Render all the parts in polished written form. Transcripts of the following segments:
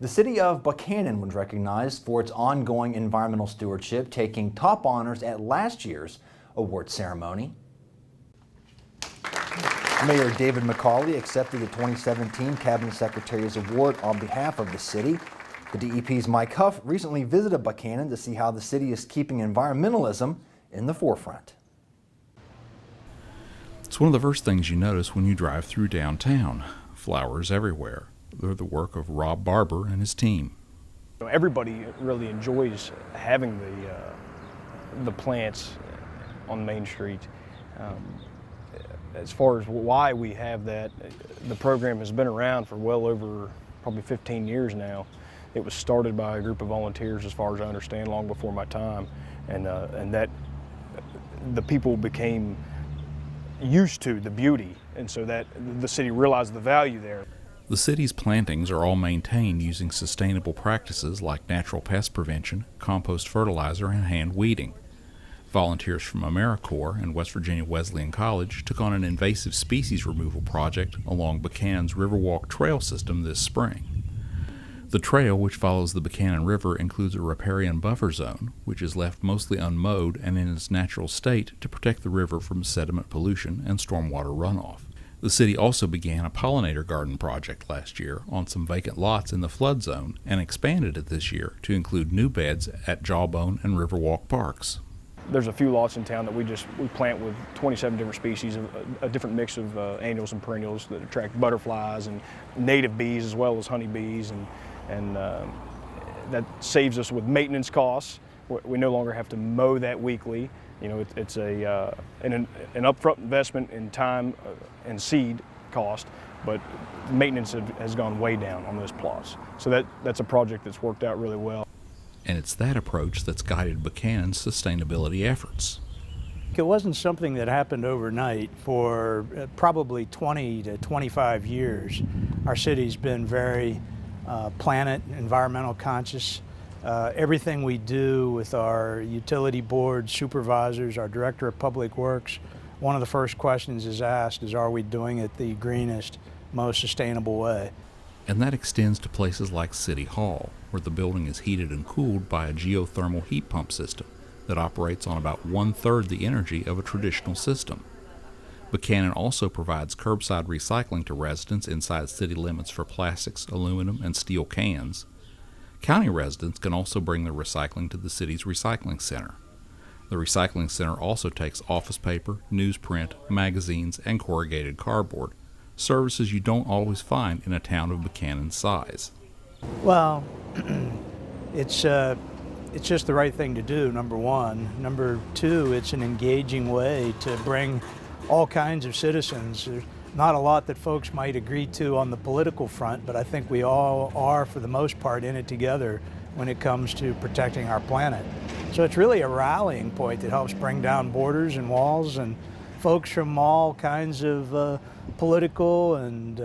The city of Buckhannon was recognized for its ongoing environmental stewardship, taking top honors at last year's award ceremony. Mayor David McCauley accepted the 2017 Cabinet Secretary's Award on behalf of the city. The DEP's Mike Huff recently visited Buckhannon to see how the city is keeping environmentalism in the forefront. It's one of the first things you notice when you drive through downtown. Flowers everywhere. They're the work of Rob Barber and his team. Everybody really enjoys having the plants on Main Street. As far as why we have that, the program has been around for well over probably 15 years now. It was started by a group of volunteers, as far as I understand, long before my time, and that the people became used to the beauty, and so that the city realized the value there. The city's plantings are all maintained using sustainable practices like natural pest prevention, compost fertilizer, and hand weeding. Volunteers from AmeriCorps and West Virginia Wesleyan College took on an invasive species removal project along Buckhanon's Riverwalk Trail system this spring. The trail, which follows the Buckhannon River, includes a riparian buffer zone, which is left mostly unmowed and in its natural state to protect the river from sediment pollution and stormwater runoff. The city also began a pollinator garden project last year on some vacant lots in the flood zone and expanded it this year to include new beds at Jawbone and Riverwalk parks. There's a few lots in town that we plant with 27 different species, a different mix of annuals and perennials that attract butterflies and native bees as well as honeybees, and that saves us with maintenance costs. We no longer have to mow that weekly. You know, it's an upfront investment in time and seed cost, but maintenance has gone way down on those plots. So that's a project that's worked out really well. And it's that approach that's guided Buckhanon's sustainability efforts. It wasn't something that happened overnight. For probably 20 to 25 years, our city's been very planet, environmental conscious. Everything we do with our utility board supervisors, our director of public works, one of the first questions is asked is, are we doing it the greenest, most sustainable way? And that extends to places like City Hall, where the building is heated and cooled by a geothermal heat pump system that operates on about 1/3 the energy of a traditional system. Buckhannon also provides curbside recycling to residents inside city limits for plastics, aluminum, and steel cans. County residents can also bring their recycling to the city's recycling center. The recycling center also takes office paper, newsprint, magazines, and corrugated cardboard, services you don't always find in a town of Buckhanon's size. Well, it's just the right thing to do, number one. Number two, it's an engaging way to bring all kinds of citizens. There's not a lot that folks might agree to on the political front, but I think we all are, for the most part, in it together when it comes to protecting our planet. So it's really a rallying point that helps bring down borders and walls, and folks from all kinds of political and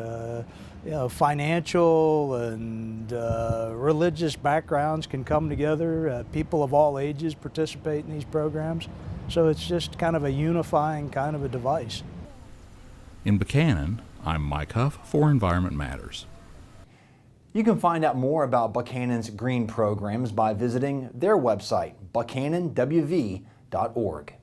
financial and religious backgrounds can come together. People of all ages participate in these programs. So it's just kind of a unifying kind of a device. In Buckhannon, I'm Mike Huff for Environment Matters. You can find out more about Buckhannon's green programs by visiting their website, buckhannon.wv.org.